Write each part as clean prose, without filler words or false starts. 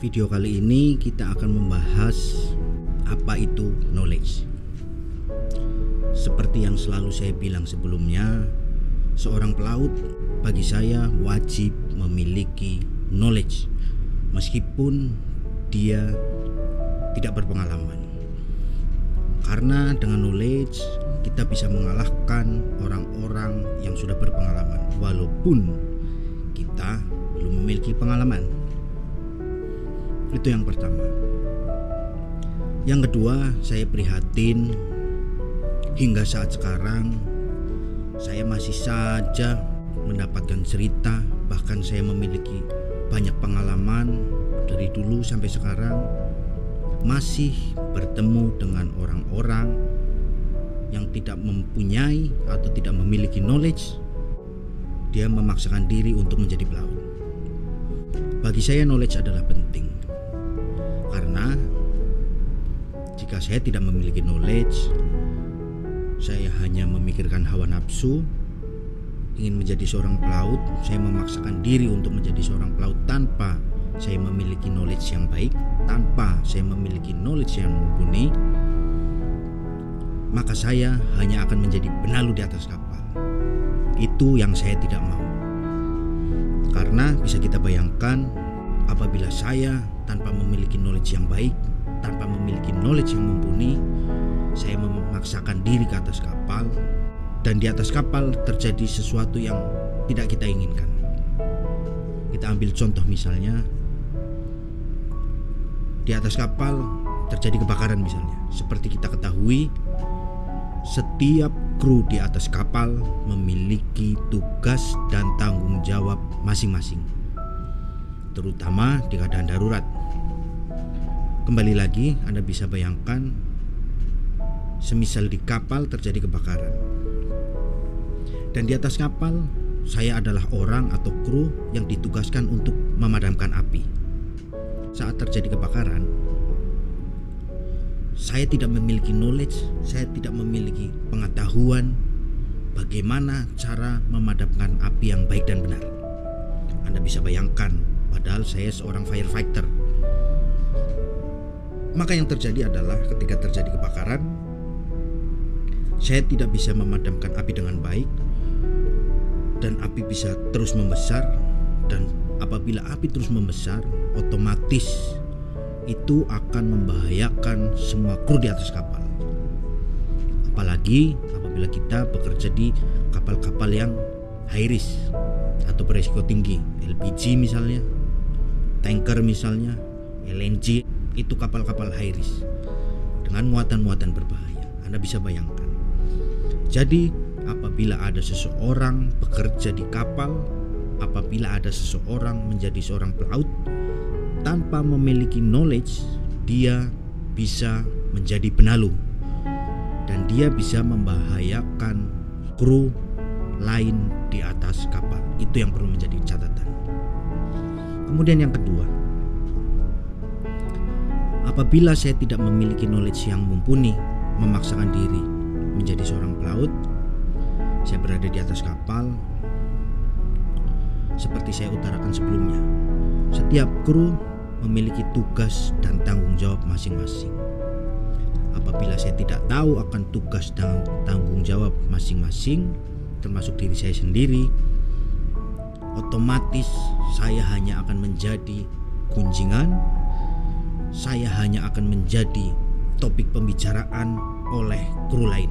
Video kali ini kita akan membahas apa itu knowledge. Seperti yang selalu saya bilang sebelumnya, seorang pelaut bagi saya wajib memiliki knowledge meskipun dia tidak berpengalaman. Karena dengan knowledge kita bisa mengalahkan orang-orang yang sudah berpengalaman walaupun kita belum memiliki pengalaman. Itu yang pertama. Yang kedua, saya prihatin hingga saat sekarang saya masih saja mendapatkan cerita, bahkan saya memiliki banyak pengalaman dari dulu sampai sekarang, masih bertemu dengan orang-orang yang tidak mempunyai atau tidak memiliki knowledge. Dia memaksakan diri untuk menjadi pelaut. Bagi saya knowledge adalah penting, karena jika saya tidak memiliki knowledge, saya hanya memikirkan hawa nafsu, ingin menjadi seorang pelaut, saya memaksakan diri untuk menjadi seorang pelaut tanpa saya memiliki knowledge yang baik, tanpa saya memiliki knowledge yang mumpuni, maka saya hanya akan menjadi benalu di atas kapal. Itu yang saya tidak mau. Karena bisa kita bayangkan, apabila saya tanpa memiliki knowledge yang baik, tanpa memiliki knowledge yang mumpuni, saya memaksakan diri ke atas kapal, dan di atas kapal terjadi sesuatu yang tidak kita inginkan. Kita ambil contoh misalnya, di atas kapal terjadi kebakaran misalnya. Seperti kita ketahui, setiap kru di atas kapal memiliki tugas dan tanggung jawab masing-masing, terutama di keadaan darurat. Kembali lagi, Anda bisa bayangkan, semisal di kapal terjadi kebakaran, dan di atas kapal saya adalah orang atau kru yang ditugaskan untuk memadamkan api. Saat terjadi kebakaran, saya tidak memiliki knowledge, saya tidak memiliki pengetahuan bagaimana cara memadamkan api yang baik dan benar. Anda bisa bayangkan, padahal saya seorang firefighter. Maka yang terjadi adalah ketika terjadi kebakaran, saya tidak bisa memadamkan api dengan baik, dan api bisa terus membesar. Dan apabila api terus membesar, otomatis itu akan membahayakan semua kru di atas kapal. Apalagi apabila kita bekerja di kapal-kapal yang high risk atau berisiko tinggi, LPG misalnya, tanker misalnya, LNG, itu kapal-kapal high risk dengan muatan-muatan berbahaya. Anda bisa bayangkan. Jadi apabila ada seseorang bekerja di kapal, apabila ada seseorang menjadi seorang pelaut tanpa memiliki knowledge, dia bisa menjadi benalu dan dia bisa membahayakan kru lain di atas kapal. Itu yang perlu menjadi catatan. Kemudian yang kedua, apabila saya tidak memiliki knowledge yang mumpuni, memaksakan diri menjadi seorang pelaut, saya berada di atas kapal. Seperti saya utarakan sebelumnya, setiap kru memiliki tugas dan tanggung jawab masing-masing. Apabila saya tidak tahu akan tugas dan tanggung jawab masing-masing, termasuk diri saya sendiri, otomatis saya hanya akan menjadi gunjingan, saya hanya akan menjadi topik pembicaraan oleh kru lain,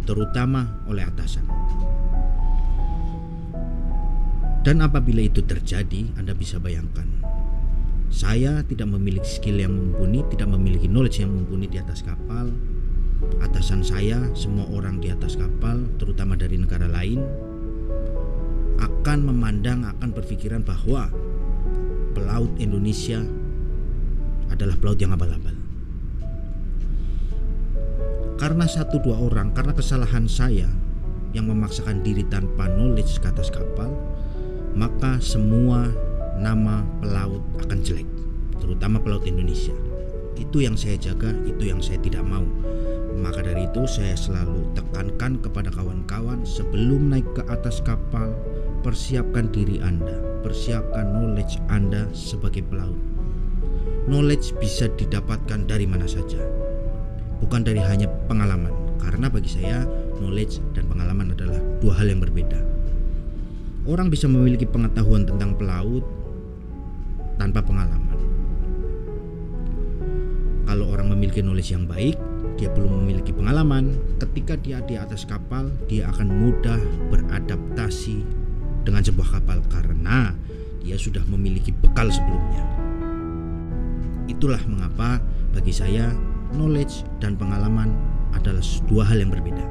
terutama oleh atasan. Dan apabila itu terjadi, Anda bisa bayangkan, saya tidak memiliki skill yang mumpuni, tidak memiliki knowledge yang mumpuni di atas kapal. Atasan saya, semua orang di atas kapal, terutama dari negara lain, akan memandang, akan berpikiran bahwa pelaut Indonesia adalah pelaut yang abal-abal. Karena satu dua orang, karena kesalahan saya yang memaksakan diri tanpa knowledge ke atas kapal, maka semua nama pelaut akan jelek, terutama pelaut Indonesia. Itu yang saya jaga, itu yang saya tidak mau. Maka dari itu saya selalu tekankan kepada kawan-kawan, sebelum naik ke atas kapal, persiapkan diri Anda, persiapkan knowledge Anda sebagai pelaut. knowledge bisa didapatkan dari mana saja, bukan dari hanya pengalaman. Karena bagi saya knowledge dan pengalaman adalah dua hal yang berbeda. Orang bisa memiliki pengetahuan tentang pelaut tanpa pengalaman. Kalau orang memiliki knowledge yang baik, dia belum memiliki pengalaman, ketika dia di atas kapal, dia akan mudah beradaptasi dengan sebuah kapal karena dia sudah memiliki bekal sebelumnya. Itulah mengapa bagi saya knowledge dan pengalaman adalah dua hal yang berbeda.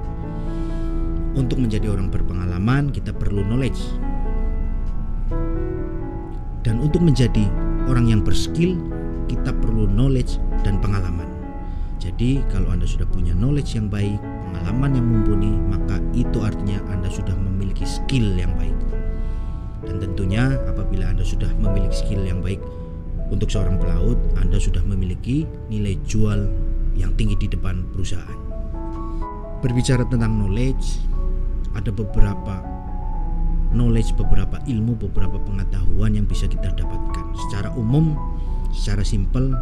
Untuk menjadi orang berpengalaman, kita perlu knowledge. Dan untuk menjadi orang yang berskill, kita perlu knowledge dan pengalaman. Jadi kalau Anda sudah punya knowledge yang baik, pengalaman yang mumpuni, maka itu artinya Anda sudah memiliki skill yang baik. Dan tentunya apabila Anda sudah memiliki skill yang baik untuk seorang pelaut, Anda sudah memiliki nilai jual yang tinggi di depan perusahaan. Berbicara tentang knowledge, ada beberapa knowledge, beberapa ilmu, beberapa pengetahuan yang bisa kita dapatkan. Secara umum, secara simpel,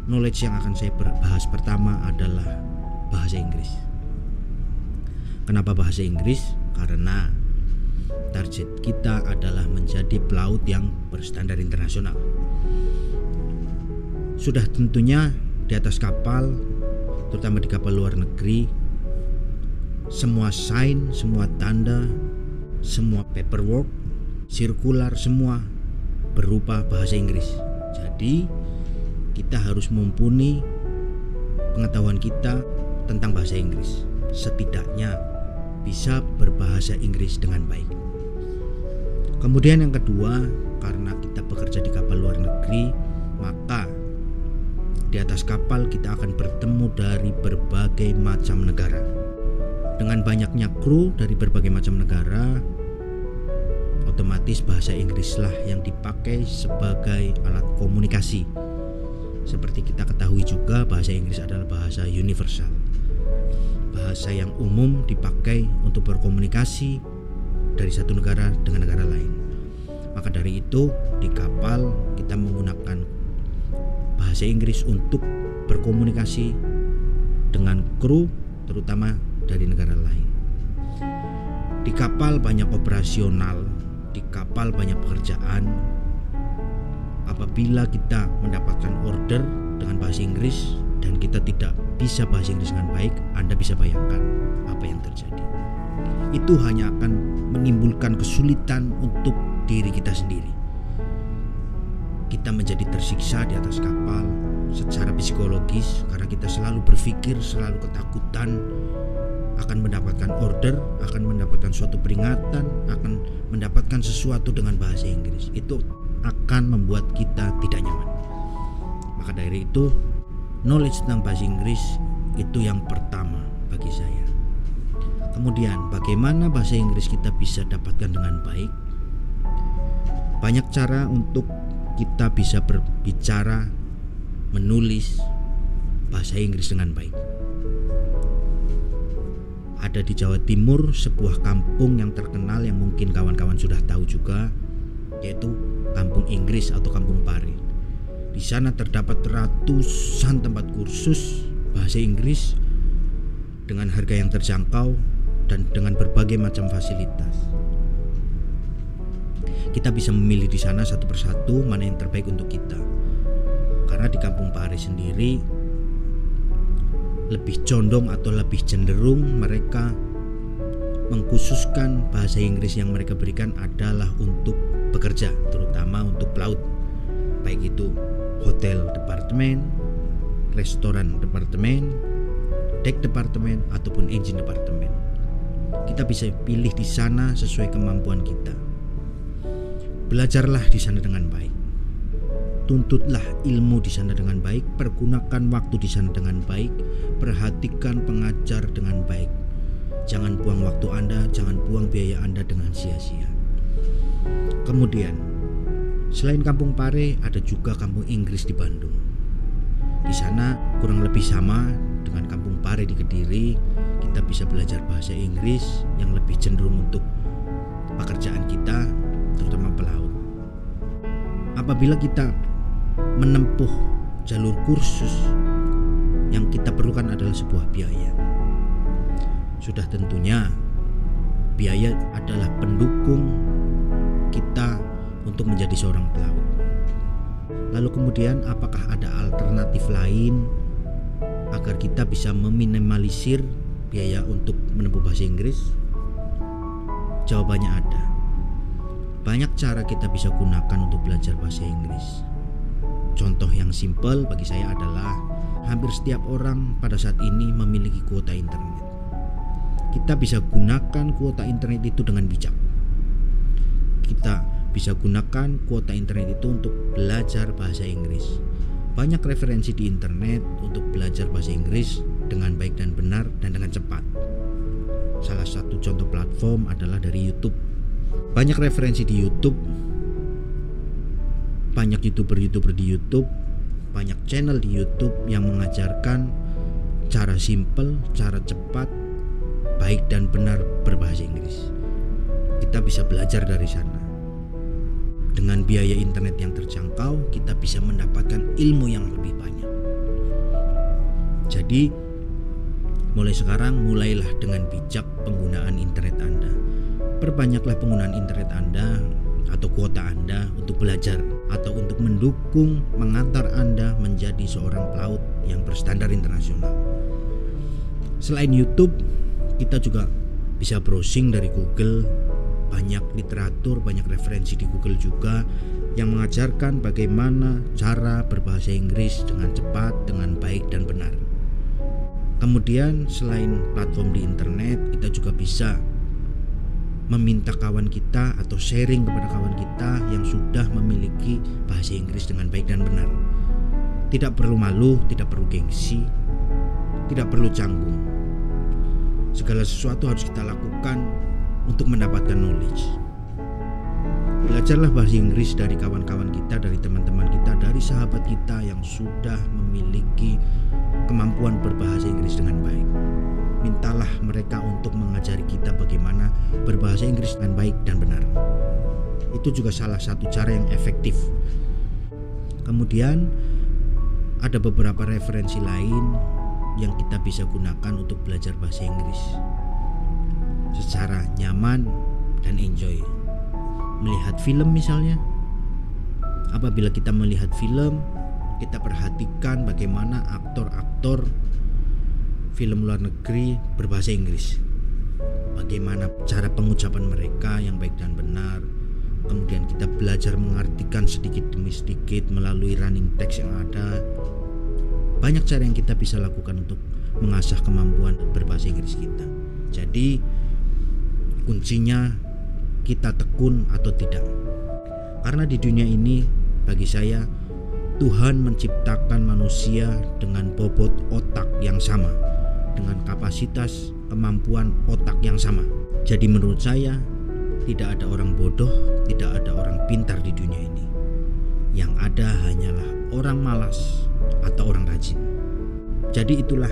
knowledge yang akan saya bahas pertama adalah bahasa Inggris. Kenapa bahasa Inggris? Karena target kita adalah menjadi pelaut yang berstandar internasional. Sudah tentunya di atas kapal, terutama di kapal luar negeri, semua sign, semua tanda, semua paperwork, sirkular, semua berupa bahasa Inggris. Jadi kita harus mumpuni pengetahuan kita tentang bahasa Inggris. Setidaknya bisa berbahasa Inggris dengan baik. Kemudian yang kedua, karena kita bekerja di kapal luar negeri, maka di atas kapal kita akan bertemu dari berbagai macam negara. Dengan banyaknya kru dari berbagai macam negara, otomatis bahasa Inggrislah yang dipakai sebagai alat komunikasi. Seperti kita ketahui juga, bahasa Inggris adalah bahasa universal, bahasa yang umum dipakai untuk berkomunikasi dari satu negara dengan negara lain. Maka dari itu di kapal kita menggunakan bahasa Inggris untuk berkomunikasi dengan kru, terutama dari negara lain. Di kapal banyak operasional, di kapal banyak pekerjaan. Apabila kita mendapatkan order dengan bahasa Inggris dan kita tidak bisa bahasa Inggris dengan baik, Anda bisa bayangkan apa yang terjadi. Itu hanya akan menimbulkan kesulitan untuk diri kita sendiri. Kita menjadi tersiksa di atas kapal secara psikologis karena kita selalu berpikir, selalu ketakutan akan mendapatkan order, akan mendapatkan suatu peringatan, akan mendapatkan sesuatu dengan bahasa Inggris. Itu akan membuat kita tidak nyaman. Maka dari itu, knowledge tentang bahasa Inggris itu yang pertama bagi saya. Kemudian, bagaimana bahasa Inggris kita bisa dapatkan dengan baik? Banyak cara untuk kita bisa berbicara, menulis bahasa Inggris dengan baik. Ada di Jawa Timur sebuah kampung yang terkenal yang mungkin kawan-kawan sudah tahu juga, yaitu Kampung Inggris atau Kampung Pare. Di sana terdapat ratusan tempat kursus bahasa Inggris dengan harga yang terjangkau dan dengan berbagai macam fasilitas. Kita bisa memilih di sana satu persatu mana yang terbaik untuk kita. Karena di Kampung Pare sendiri lebih condong atau lebih cenderung mereka mengkhususkan bahasa Inggris yang mereka berikan adalah untuk bekerja, terutama untuk pelaut, baik itu hotel departemen, restoran departemen, deck departemen, ataupun engine departemen. Kita bisa pilih di sana sesuai kemampuan kita. Belajarlah di sana dengan baik. Tuntutlah ilmu di sana dengan baik, pergunakan waktu di sana dengan baik, perhatikan pengajar dengan baik. Jangan buang waktu Anda, jangan buang biaya Anda dengan sia-sia. Kemudian, selain Kampung Pare, ada juga Kampung Inggris di Bandung. Di sana kurang lebih sama dengan Kampung Pare di Kediri. Kita bisa belajar bahasa Inggris yang lebih cenderung untuk pekerjaan kita, terutama pelaut. Apabila kita menempuh jalur kursus, yang kita perlukan adalah sebuah biaya. Sudah tentunya biaya adalah pendukung kita untuk menjadi seorang pelaut. Lalu kemudian apakah ada alternatif lain agar kita bisa meminimalisir biaya untuk menempuh bahasa Inggris? Jawabannya ada. Banyak cara kita bisa gunakan untuk belajar bahasa Inggris. Contoh yang simpel bagi saya adalah hampir setiap orang pada saat ini memiliki kuota internet. Kita bisa gunakan kuota internet itu dengan bijak. Kita bisa gunakan kuota internet itu untuk belajar bahasa Inggris. Banyak referensi di internet untuk belajar bahasa Inggris dengan baik dan benar dan dengan cepat. Salah satu contoh platform adalah dari YouTube. Banyak referensi di YouTube, banyak YouTuber di YouTube, banyak channel di YouTube yang mengajarkan cara simple, cara cepat, baik dan benar berbahasa Inggris. Kita bisa belajar dari sana. Dengan biaya internet yang terjangkau, kita bisa mendapatkan ilmu yang lebih banyak. Jadi, mulai sekarang mulailah dengan bijak penggunaan internet Anda. Perbanyaklah penggunaan internet Anda atau kuota Anda untuk belajar atau untuk mendukung mengantar Anda menjadi seorang pelaut yang berstandar internasional. Selain YouTube, kita juga bisa browsing dari Google. Banyak literatur, banyak referensi di Google juga yang mengajarkan bagaimana cara berbahasa Inggris dengan cepat, dengan baik dan benar. Kemudian selain platform di internet, kita juga bisa meminta kawan kita atau sharing kepada kawan kita yang sudah memiliki bahasa Inggris dengan baik dan benar. Tidak perlu malu, tidak perlu gengsi, tidak perlu canggung. Segala sesuatu harus kita lakukan untuk mendapatkan knowledge. Belajarlah bahasa Inggris dari kawan-kawan kita, dari teman-teman kita, dari sahabat kita yang sudah memiliki kemampuan berbahasa Inggris dengan baik. Mintalah mereka untuk mengajari kita bagaimana berbahasa Inggris dengan baik dan benar. Itu juga salah satu cara yang efektif. Kemudian ada beberapa referensi lain yang kita bisa gunakan untuk belajar bahasa Inggris secara nyaman dan enjoy. Melihat film misalnya. Apabila kita melihat film, kita perhatikan bagaimana aktor-aktor film luar negeri berbahasa Inggris. Bagaimana cara pengucapan mereka yang baik dan benar. Kemudian kita belajar mengartikan sedikit demi sedikit melalui running text yang ada. Banyak cara yang kita bisa lakukan untuk mengasah kemampuan berbahasa Inggris kita. Jadi kuncinya kita tekun atau tidak. Karena di dunia ini bagi saya Tuhan menciptakan manusia dengan bobot otak yang sama, dengan kapasitas kemampuan otak yang sama. Jadi menurut saya tidak ada orang bodoh, tidak ada orang pintar di dunia ini. Yang ada hanyalah orang malas atau orang rajin. Jadi itulah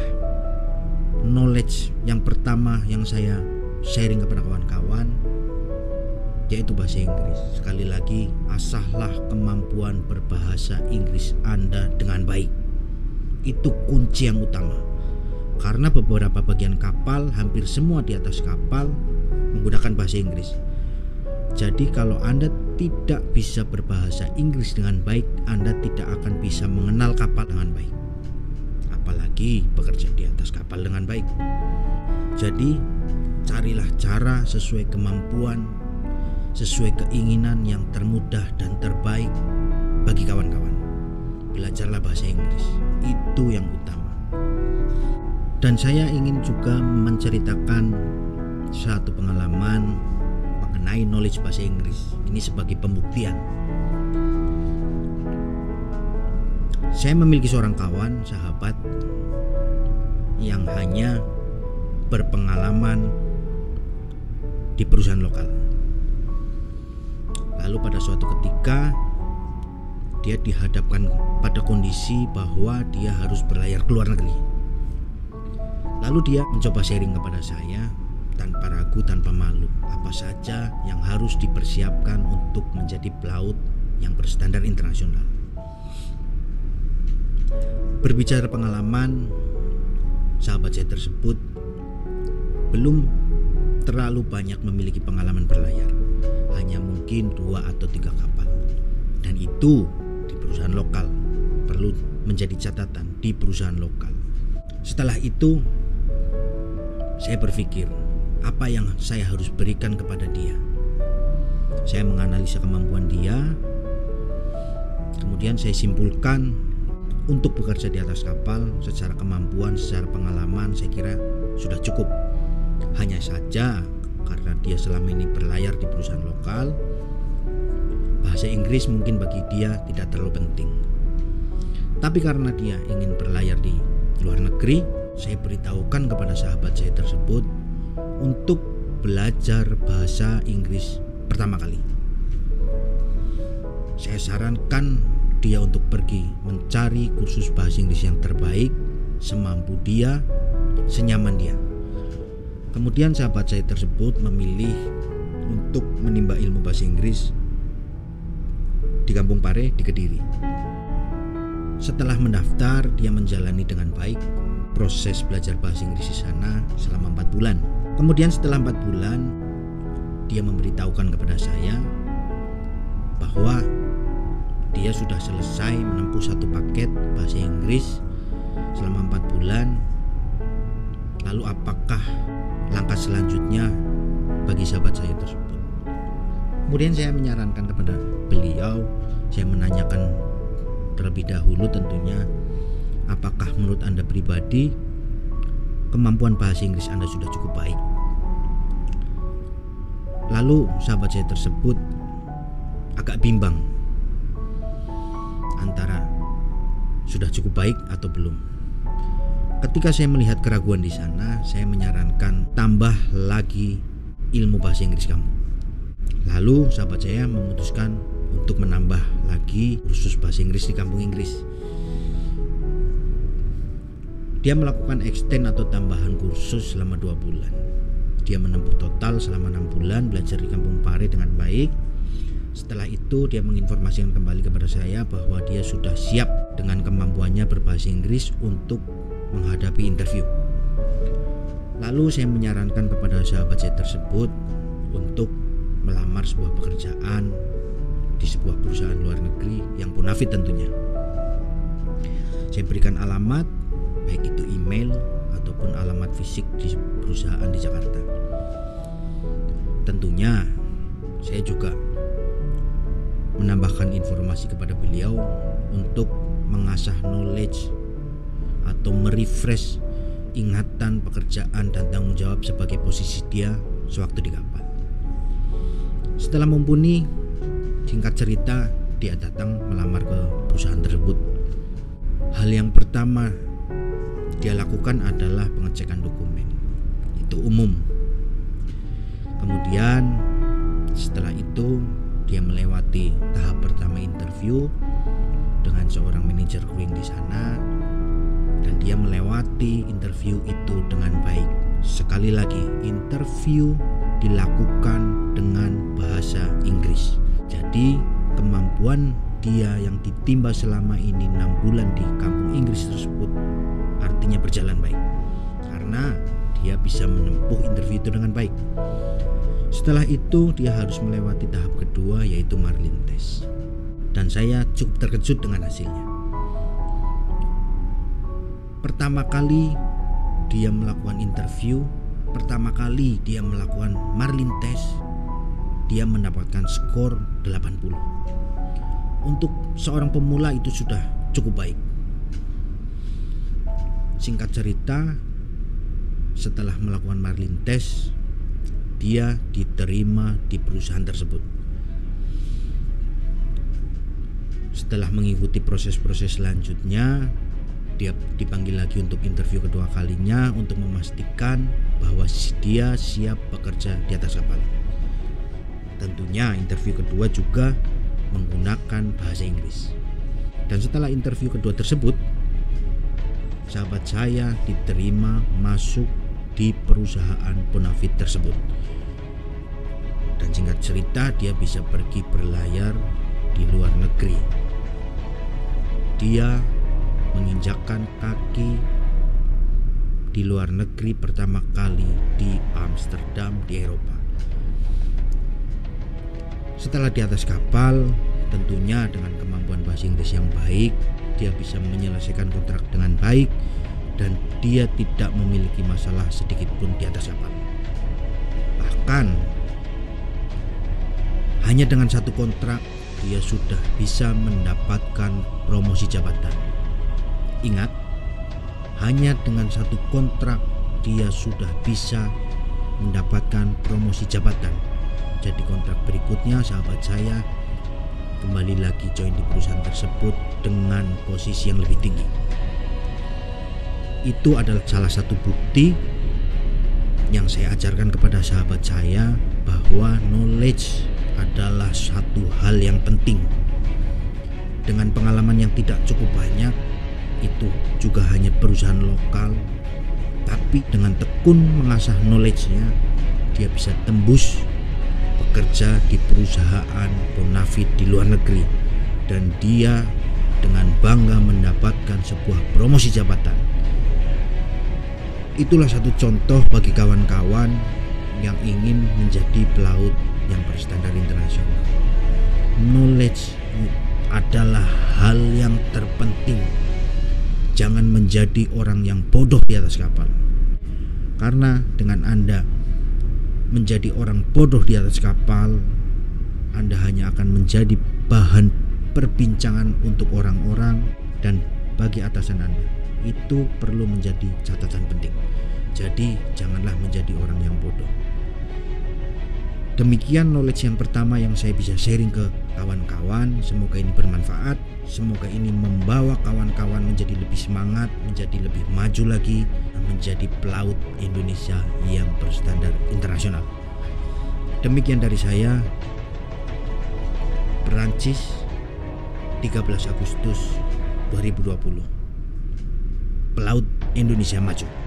knowledge yang pertama yang saya sharing kepada kawan-kawan, yaitu bahasa Inggris. Sekali lagi, asahlah kemampuan berbahasa Inggris Anda dengan baik. Itu kunci yang utama. Karena beberapa bagian kapal, hampir semua di atas kapal menggunakan bahasa Inggris. Jadi kalau Anda tidak bisa berbahasa Inggris dengan baik, Anda tidak akan bisa mengenal kapal dengan baik. Apalagi bekerja di atas kapal dengan baik. Jadi carilah cara sesuai kemampuan, sesuai keinginan yang termudah dan terbaik bagi kawan-kawan. Belajarlah bahasa Inggris, itu yang utama. Dan saya ingin juga menceritakan satu pengalaman mengenai knowledge bahasa Inggris. Ini sebagai pembuktian. Saya memiliki seorang kawan, sahabat yang hanya berpengalaman di perusahaan lokal. Lalu pada suatu ketika dia dihadapkan pada kondisi bahwa dia harus berlayar ke luar negeri. Lalu dia mencoba sharing kepada saya tanpa ragu, tanpa malu, apa saja yang harus dipersiapkan untuk menjadi pelaut yang berstandar internasional. Berbicara pengalaman, sahabat saya tersebut belum terlalu banyak memiliki pengalaman berlayar, hanya mungkin 2 atau 3 kapal, dan itu di perusahaan lokal. Perlu menjadi catatan, di perusahaan lokal. Setelah itu saya berpikir, apa yang saya harus berikan kepada dia. Saya menganalisa kemampuan dia, kemudian saya simpulkan untuk bekerja di atas kapal secara kemampuan, secara pengalaman saya kira sudah cukup. Hanya saja karena dia selama ini berlayar di perusahaan lokal, bahasa Inggris mungkin bagi dia tidak terlalu penting. Tapi karena dia ingin berlayar di luar negeri, saya beritahukan kepada sahabat saya tersebut untuk belajar bahasa Inggris pertama kali. Saya sarankan dia untuk pergi mencari kursus bahasa Inggris yang terbaik, semampu dia, senyaman dia. Kemudian sahabat saya tersebut memilih untuk menimba ilmu bahasa Inggris di Kampung Pare di Kediri. Setelah mendaftar, dia menjalani dengan baik proses belajar bahasa Inggris di sana selama 4 bulan. Kemudian setelah 4 bulan, dia memberitahukan kepada saya bahwa dia sudah selesai menempuh 1 paket bahasa Inggris selama 4 bulan. Lalu apakah langkah selanjutnya bagi sahabat saya tersebut? Kemudian saya menyarankan kepada beliau, saya menanyakan terlebih dahulu tentunya, apakah menurut Anda pribadi kemampuan bahasa Inggris Anda sudah cukup baik? Lalu sahabat saya tersebut agak bimbang antara sudah cukup baik atau belum. Ketika saya melihat keraguan di sana, saya menyarankan tambah lagi ilmu bahasa Inggris kamu. Lalu sahabat saya memutuskan untuk menambah lagi kursus bahasa Inggris di Kampung Inggris. Dia melakukan extend atau tambahan kursus selama 2 bulan. Dia menempuh total selama 6 bulan belajar di Kampung Pare dengan baik. Setelah itu dia menginformasikan kembali kepada saya bahwa dia sudah siap dengan kemampuannya berbahasa Inggris untuk menghadapi interview. Lalu saya menyarankan kepada sahabat saya tersebut untuk melamar sebuah pekerjaan di sebuah perusahaan luar negeri yang bonafit tentunya. Saya berikan alamat, baik itu email ataupun alamat fisik di perusahaan di Jakarta. Tentunya saya juga menambahkan informasi kepada beliau untuk mengasah knowledge atau merefresh ingatan pekerjaan dan tanggung jawab sebagai posisi dia sewaktu di kapal. Setelah mumpuni, singkat cerita, dia datang melamar ke perusahaan tersebut. Hal yang pertama dia lakukan adalah pengecekan dokumen. Itu umum. Kemudian setelah itu dia melewati tahap pertama interview dengan seorang manajer crewing di sana, dan dia melewati interview itu dengan baik. Sekali lagi, interview dilakukan dengan bahasa Inggris. Jadi kemampuan dia yang ditimba selama ini 6 bulan di Kampung Inggris tersebut artinya berjalan baik, karena dia bisa menempuh interview itu dengan baik. Setelah itu dia harus melewati tahap kedua, yaitu Marlin Test. Dan saya cukup terkejut dengan hasilnya. Pertama kali dia melakukan interview, pertama kali dia melakukan Marlin Test, dia mendapatkan skor 80. Untuk seorang pemula itu sudah cukup baik. Singkat cerita, setelah melakukan Marlin Test, dia diterima di perusahaan tersebut. Setelah mengikuti proses-proses selanjutnya, dia dipanggil lagi untuk interview kedua kalinya untuk memastikan bahwa dia siap bekerja di atas kapal. Tentunya interview kedua juga menggunakan bahasa Inggris. Dan setelah interview kedua tersebut, sahabat saya diterima masuk di perusahaan bonafit tersebut. Dan singkat cerita, dia bisa pergi berlayar di luar negeri. Dia menginjakkan kaki di luar negeri pertama kali di Amsterdam di Eropa. Setelah di atas kapal, tentunya dengan kemampuan bahasa Inggris yang baik, dia bisa menyelesaikan kontrak dengan baik dan dia tidak memiliki masalah sedikit pun di atas kapal. Bahkan hanya dengan satu kontrak dia sudah bisa mendapatkan promosi jabatan. Ingat, hanya dengan satu kontrak dia sudah bisa mendapatkan promosi jabatan. Jadi kontrak berikutnya sahabat saya kembali lagi join di perusahaan tersebut dengan posisi yang lebih tinggi. Itu adalah salah satu bukti yang saya ajarkan kepada sahabat saya bahwa knowledge adalah satu hal yang penting. Dengan pengalaman yang tidak cukup banyak, itu juga hanya perusahaan lokal, tapi dengan tekun mengasah knowledge-nya, dia bisa tembus bekerja di perusahaan bonafit di luar negeri, dan dia dengan bangga mendapatkan sebuah promosi jabatan. Itulah satu contoh bagi kawan-kawan yang ingin menjadi pelaut yang berstandar internasional. Knowledge adalah hal yang terpenting. Jangan menjadi orang yang bodoh di atas kapal. Karena dengan Anda menjadi orang bodoh di atas kapal, Anda hanya akan menjadi bahan perbincangan untuk orang-orang dan bagi atasan Anda. Itu perlu menjadi catatan penting. Jadi janganlah menjadi orang yang bodoh. Demikian knowledge yang pertama yang saya bisa sharing ke kawan-kawan. Semoga ini bermanfaat. Semoga ini membawa kawan-kawan menjadi lebih semangat, menjadi lebih maju lagi, menjadi pelaut Indonesia yang berstandar internasional. Demikian dari saya, Perancis, 13 Agustus 2020. Pelaut Indonesia maju.